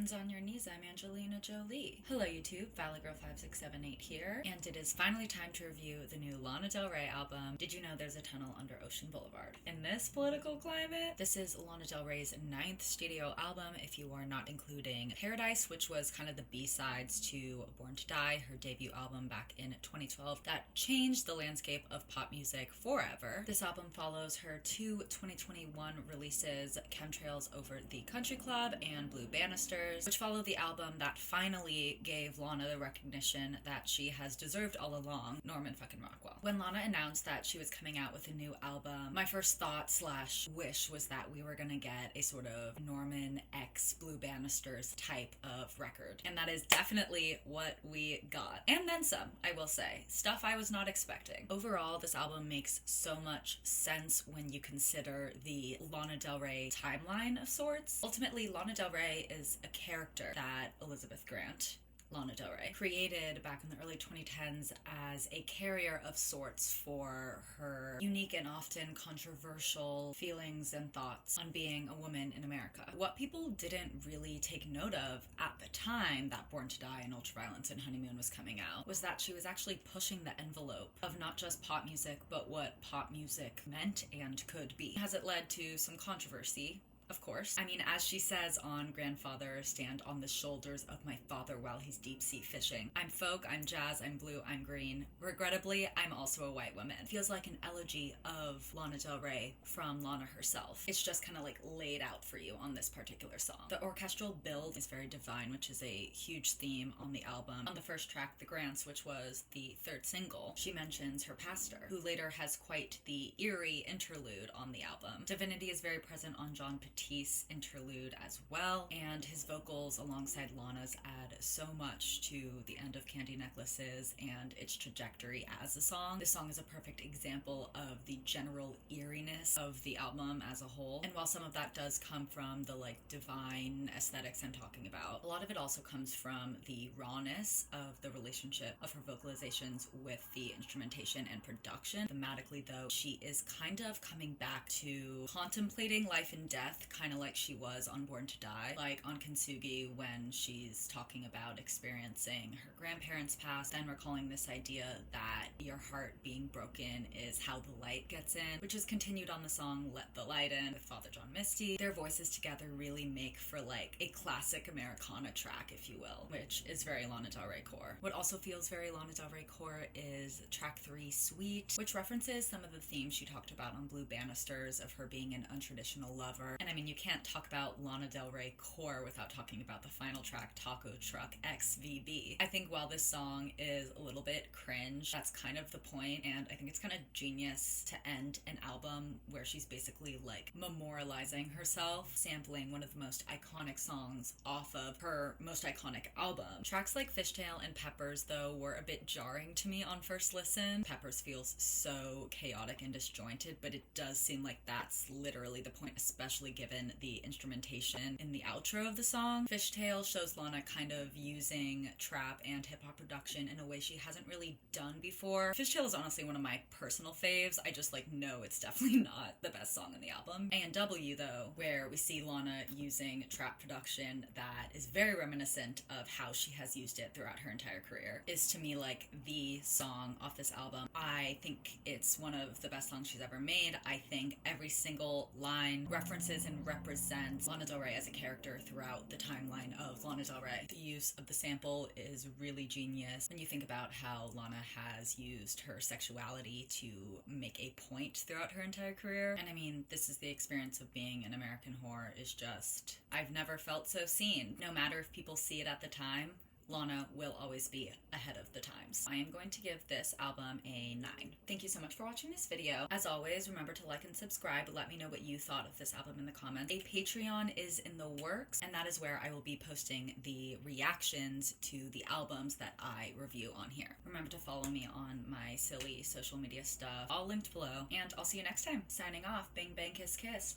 Hands on your knees, I'm Angelina Jolie. Hello YouTube, ValleyGirl5678 here, and it is finally time to review the new Lana Del Rey album, Did You Know There's a Tunnel Under Ocean Boulevard? In this political climate, this is Lana Del Rey's 9th studio album, if you are not including Paradise, which was kind of the B-sides to Born to Die, her debut album back in 2012 that changed the landscape of pop music forever. This album follows her two 2021 releases, Chemtrails Over the Country Club and Blue Banisters, which follow the album that finally gave Lana the recognition that she has deserved all along, Norman fucking Rockwell. When Lana announced that she was coming out with a new album, my first thought slash wish was that we were gonna get a sort of Norman x Blue Banisters type of record. And that is definitely what we got. And then some, I will say. Stuff I was not expecting. Overall, this album makes so much sense when you consider the Lana Del Rey timeline of sorts. Ultimately, Lana Del Rey is a character that Elizabeth Grant, Lana Del Rey, created back in the early 2010s as a carrier of sorts for her unique and often controversial feelings and thoughts on being a woman in America. What people didn't really take note of at the time that Born to Die and Ultraviolence and Honeymoon was coming out was that she was actually pushing the envelope of not just pop music, but what pop music meant and could be. Has it led to some controversy? Of course. I mean, as she says on Grandfather, stand on the shoulders of my father while he's deep sea fishing. I'm folk, I'm jazz, I'm blue, I'm green. Regrettably, I'm also a white woman. It feels like an elegy of Lana Del Rey from Lana herself. It's just kind of like laid out for you on this particular song. The orchestral build is very divine, which is a huge theme on the album. On the first track, The Grants, which was the third single, she mentions her pastor, who later has quite the eerie interlude on the album. Divinity is very present on John Petit's interlude as well, and his vocals alongside Lana's add so much to the end of Candy Necklaces and its trajectory as a song. This song is a perfect example of the general eeriness of the album as a whole, and while some of that does come from the like divine aesthetics I'm talking about, a lot of it also comes from the rawness of the relationship of her vocalizations with the instrumentation and production. Thematically though, she is kind of coming back to contemplating life and death, kind of like she was on Born to Die, like on Kintsugi when she's talking about experiencing her grandparents' past and recalling this idea that your heart being broken is how the light gets in, which is continued on the song Let the Light In with Father John Misty. Their voices together really make for like a classic Americana track, if you will, which is very Lana Del Rey core. What also feels very Lana Del Rey core is track 3, Sweet, which references some of the themes she talked about on Blue Banisters of her being an untraditional lover. And I mean, you can't talk about Lana Del Rey core without talking about the final track, Taco Truck XVB. I think while this song is a little bit cringe, that's kind of the point, and I think it's kind of genius to end an album where she's basically like memorializing herself, sampling one of the most iconic songs off of her most iconic album. Tracks like Fishtail and Peppers, though, were a bit jarring to me on first listen. Peppers feels so chaotic and disjointed, but it does seem like that's literally the point, especially given the instrumentation in the outro of the song. Fishtail shows Lana kind of using trap and hip-hop production in a way she hasn't really done before. Fishtail is honestly one of my personal faves. I just like know it's definitely not the best song on the album. A&W though, where we see Lana using trap production that is very reminiscent of how she has used it throughout her entire career, is to me like the song off this album. I think it's one of the best songs she's ever made. I think every single line references and represents Lana Del Rey as a character throughout the timeline of Lana Del Rey. The use of the sample is really genius when you think about how Lana has used her sexuality to make a point throughout her entire career. And I mean, this is the experience of being an American whore, is just, I've never felt so seen. No matter if people see it at the time, Lana will always be ahead of the times. I am going to give this album a 9. Thank you so much for watching this video. As always, remember to like and subscribe. Let me know what you thought of this album in the comments. A Patreon is in the works, and that is where I will be posting the reactions to the albums that I review on here. Remember to follow me on my silly social media stuff, all linked below, and I'll see you next time. Signing off, bang bang kiss kiss.